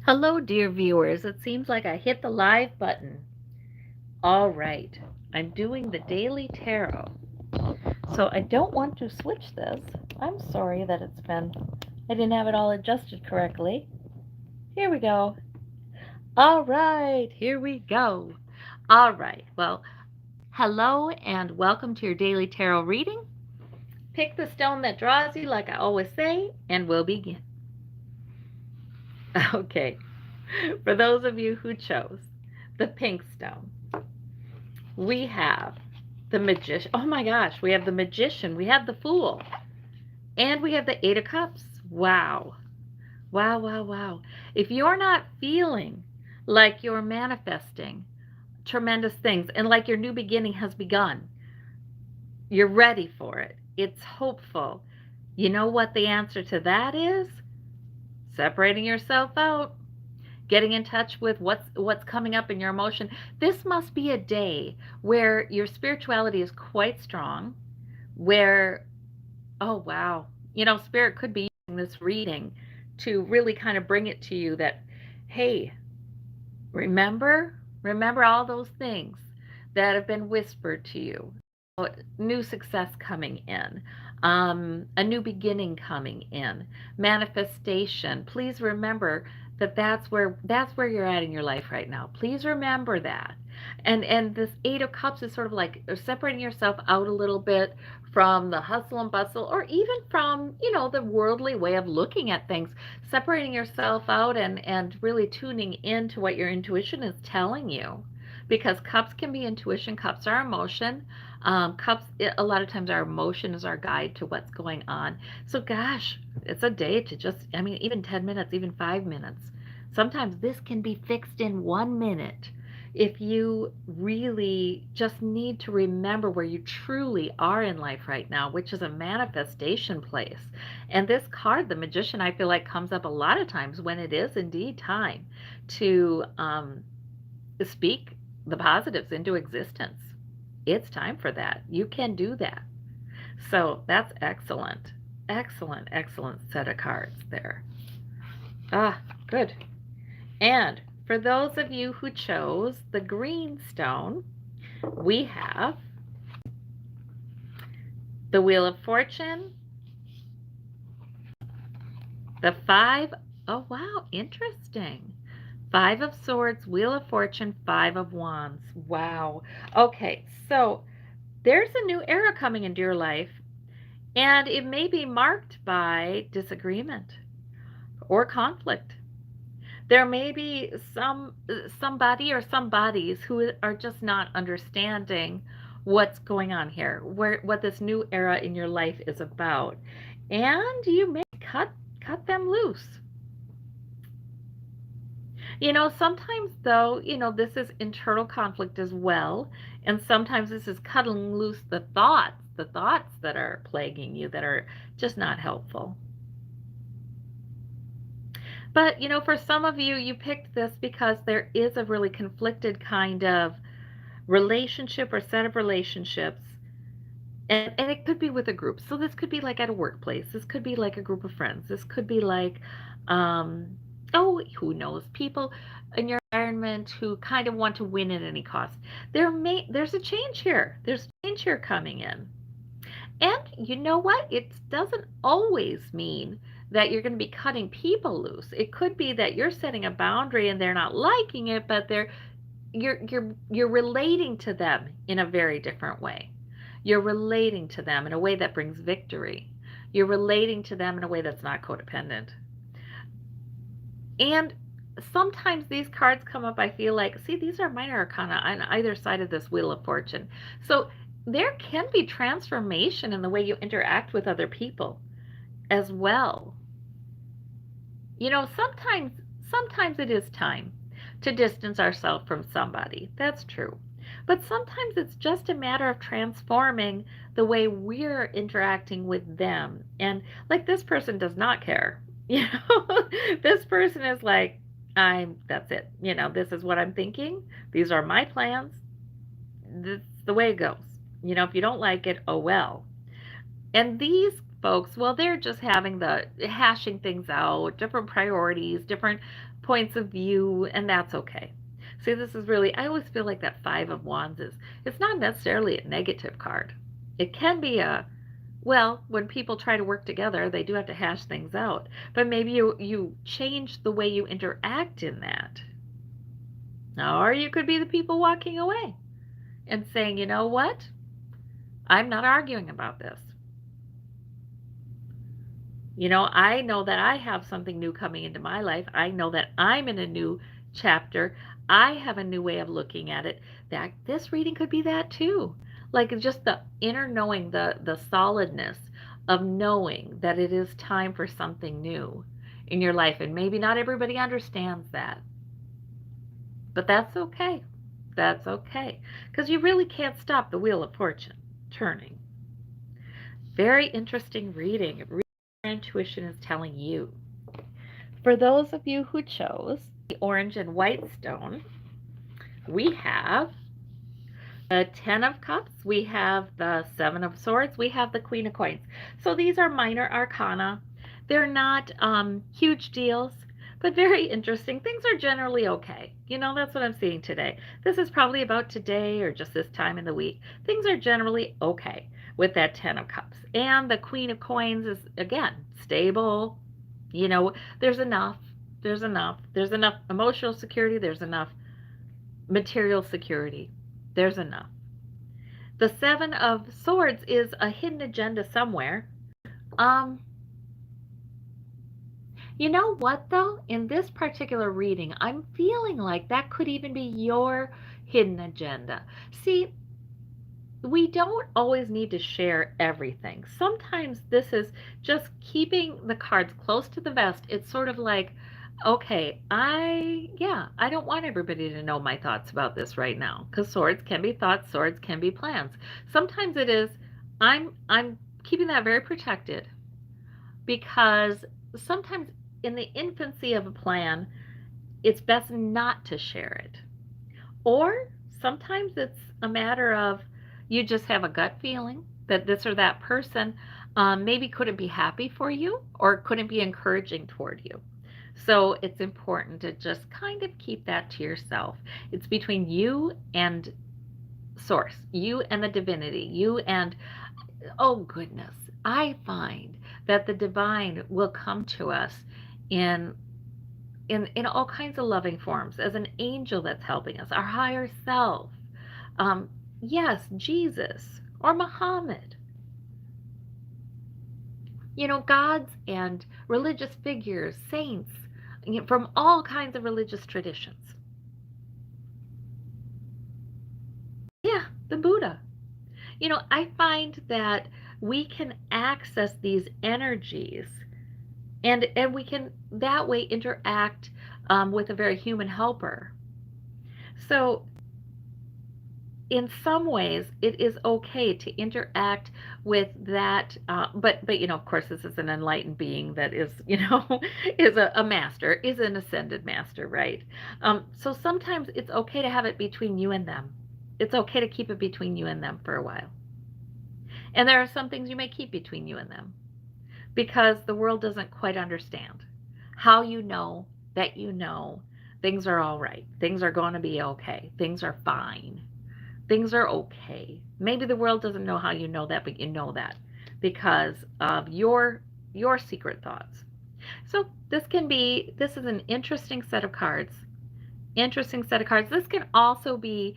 Hello, dear viewers. It seems like I hit the live button. All right, I'm doing the Daily Tarot. So I don't want to switch this. I'm sorry that I didn't have it all adjusted correctly. Here we go. All right, here we go. All right, well, hello and welcome to your Daily Tarot reading. Pick the stone that draws you, like I always say, and we'll begin. Okay, for those of you who chose the pink stone, we have the magician. Oh my gosh, we have the magician, we have the fool, and we have the Eight of Cups. Wow. Wow, wow, wow. If you're not feeling like you're manifesting tremendous things and like your new beginning has begun, you're ready for it, it's hopeful. You know what the answer to that is? Separating yourself out, getting in touch with what's coming up in your emotion. This must be a day where your spirituality is quite strong, where, oh wow, spirit could be using this reading to really kind of bring it to you that, hey, remember all those things that have been whispered to you. New success coming in, a new beginning coming in, manifestation. Please remember that that's where you're at in your life right now. Please remember that. And this Eight of Cups is sort of like separating yourself out a little bit from the hustle and bustle, or even from the worldly way of looking at things. Separating yourself out and really tuning into what your intuition is telling you, because cups can be intuition, cups are emotion. Cups, a lot of times our emotion is our guide to what's going on. So gosh, it's a day to just, I mean, even 10 minutes, even 5 minutes. Sometimes this can be fixed in 1 minute. If you really just need to remember where you truly are in life right now, which is a manifestation place. And this card, the Magician, I feel like comes up a lot of times when it is indeed time to speak the positives into existence. It's time for that. You can do that. So that's excellent. Excellent, excellent set of cards there. Ah, good. And for those of you who chose the green stone, we have the Wheel of Fortune, the Five. Oh, wow, interesting. Five of Swords, Wheel of Fortune, Five of Wands. Wow. Okay, so there's a new era coming into your life, and it may be marked by disagreement or conflict. There may be somebody or somebodies who are just not understanding what's going on here, what this new era in your life is about, and you may cut them loose. Sometimes though, this is internal conflict as well, and sometimes this is cutting loose the thoughts that are plaguing you that are just not helpful. But, for some of you, you picked this because there is a really conflicted kind of relationship or set of relationships. And it could be with a group. So this could be like at a workplace. This could be like a group of friends. This could be like, oh, who knows, people in your environment who kind of want to win at any cost. There's a change here. There's change here coming in. And you know what? It doesn't always mean that you're going to be cutting people loose. It could be that you're setting a boundary and they're not liking it, but you're relating to them in a very different way. You're relating to them in a way that brings victory. You're relating to them in a way that's not codependent. And sometimes these cards come up, I feel like, see, these are minor arcana on either side of this Wheel of Fortune. So there can be transformation in the way you interact with other people as well. Sometimes it is time to distance ourselves from somebody. That's true. But sometimes it's just a matter of transforming the way we're interacting with them. And like, this person does not care. This person is like, that's it. This is what I'm thinking. These are my plans. This is the way it goes. If you don't like it, oh well. And these folks, well, they're just having the hashing things out, different priorities, different points of view, and that's okay. See, this is really, I always feel like that Five of Wands is, it's not necessarily a negative card. It can be a, well, when people try to work together, they do have to hash things out. But maybe you change the way you interact in that. Or you could be the people walking away and saying, you know what? I'm not arguing about this. I know that I have something new coming into my life. I know that I'm in a new chapter. I have a new way of looking at it. That this reading could be that too. Like just the inner knowing, the solidness of knowing that it is time for something new in your life. And maybe not everybody understands that. But that's okay. That's okay. Because you really can't stop the wheel of fortune turning. Very interesting reading. Your intuition is telling you. For those of you who chose the orange and white stone, we have the Ten of Cups, we have the Seven of Swords, we have the Queen of Coins. So these are minor arcana. They're not huge deals, but very interesting. Things are generally okay. That's what I'm seeing today. This is probably about today or just this time in the week. Things are generally okay with that Ten of Cups. And the Queen of Coins is, again, stable. There's enough. There's enough. There's enough emotional security. There's enough material security. There's enough. The Seven of Swords is a hidden agenda somewhere. You know what, though? In this particular reading, I'm feeling like that could even be your hidden agenda. See, we don't always need to share everything. Sometimes this is just keeping the cards close to the vest. It's sort of like, okay, I don't want everybody to know my thoughts about this right now, because swords can be thoughts, swords can be plans. Sometimes it is, I'm keeping that very protected, because sometimes in the infancy of a plan, it's best not to share it. Or sometimes it's a matter of you just have a gut feeling that this or that person maybe couldn't be happy for you or couldn't be encouraging toward you. So it's important to just kind of keep that to yourself. It's between you and source, you and the divinity, you and, oh goodness, I find that the divine will come to us in all kinds of loving forms, as an angel that's helping us, our higher self. Yes, Jesus or Muhammad. Gods and religious figures, saints, from all kinds of religious traditions. Yeah, the Buddha. I find that we can access these energies and we can that way interact with a very human helper. So in some ways it is okay to interact with that, but of course this is an enlightened being that is is a master, is an ascended master, right? So sometimes it's okay to have it between you and them. It's okay to keep it between you and them for a while. And there are some things you may keep between you and them, because the world doesn't quite understand how that things are all right, things are going to be okay, things are fine. Things are okay. Maybe the world doesn't know how you know that, but you know that because of your secret thoughts. So this is an interesting set of cards. Interesting set of cards. This can also be,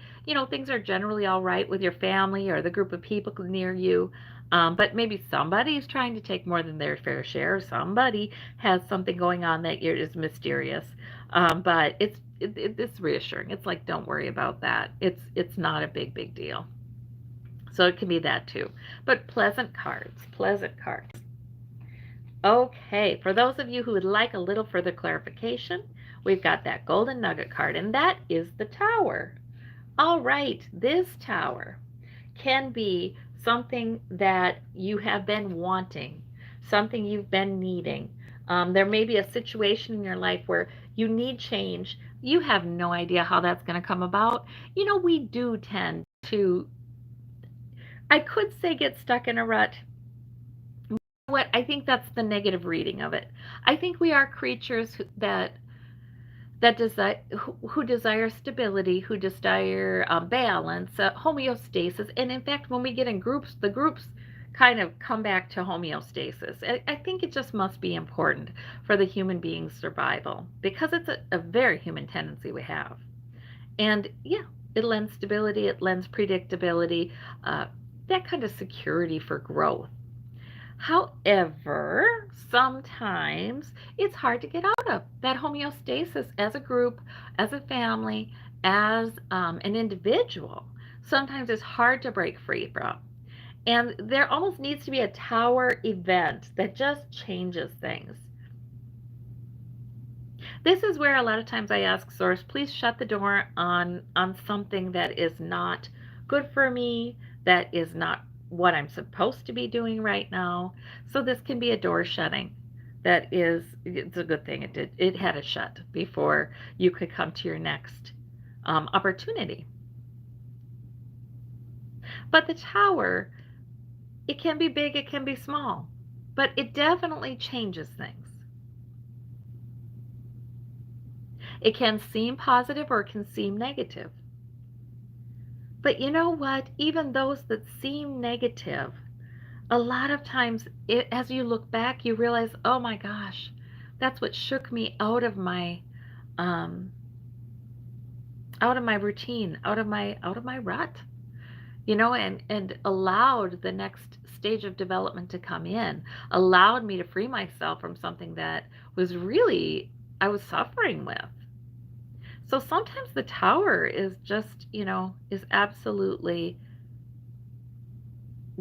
things are generally all right with your family or the group of people near you. But maybe somebody's trying to take more than their fair share. Somebody has something going on that is mysterious. But it's reassuring. It's like, don't worry about that. It's not a big deal. So it can be that too. But pleasant cards. Okay, for those of you who would like a little further clarification, we've got that golden nugget card, and that is the Tower. All right, this Tower can be something that you have been wanting, something you've been needing. There may be a situation in your life where you need change. You have no idea how that's going to come about. We do tend to, I could say, get stuck in a rut. What I think that's the negative reading of it. I think we are creatures that that desire, who desire stability, who desire balance, homeostasis. And in fact, when we get in groups, the groups kind of come back to homeostasis. I think it just must be important for the human being's survival because it's a very human tendency we have. And yeah, it lends stability, it lends predictability, uh, that kind of security for growth. However, sometimes it's hard to get out of that homeostasis as a group, as a family, as an individual. Sometimes it's hard to break free from. And there almost needs to be a tower event that just changes things. This is where a lot of times I ask Source, please shut the door on something that is not good for me, that is not what I'm supposed to be doing right now. So this can be a door shutting. That is, it's a good thing it had a shut before you could come to your next opportunity. But the tower, it can be big, it can be small, but it definitely changes things. It can seem positive or it can seem negative. But you know what? Even those that seem negative, a lot of times, as you look back, you realize, oh my gosh, that's what shook me um, out of my routine, out of my rut, and allowed the next stage of development to come in, allowed me to free myself from something that was really I was suffering with. So sometimes the tower is just, is absolutely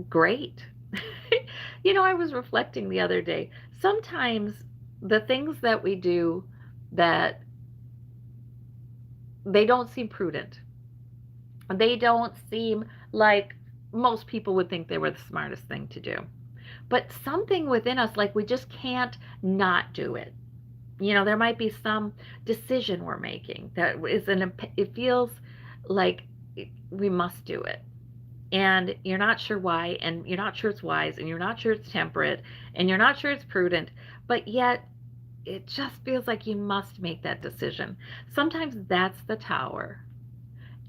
great. I was reflecting the other day. Sometimes the things that we do that they don't seem prudent. They don't seem like most people would think they were the smartest thing to do. But something within us, like we just can't not do it. There might be some decision we're making that is it feels like we must do it. And you're not sure why, and you're not sure it's wise, and you're not sure it's temperate, and you're not sure it's prudent, but yet it just feels like you must make that decision. Sometimes that's the tower.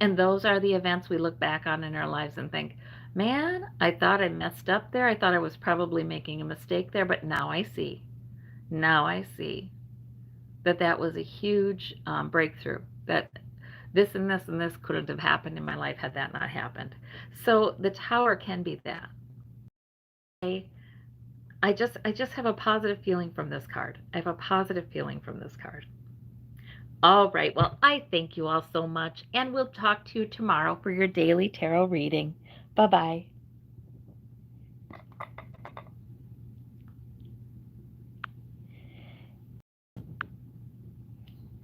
And those are the events we look back on in our lives and think, man, I thought I messed up there. I thought I was probably making a mistake there, but now I see. Now I see that was a huge breakthrough. That this and this and this couldn't have happened in my life had that not happened. So the tower can be that. I, I just have a positive feeling from this card. I have a positive feeling from this card. All right. Well, I thank you all so much, and we'll talk to you tomorrow for your daily tarot reading. Bye bye.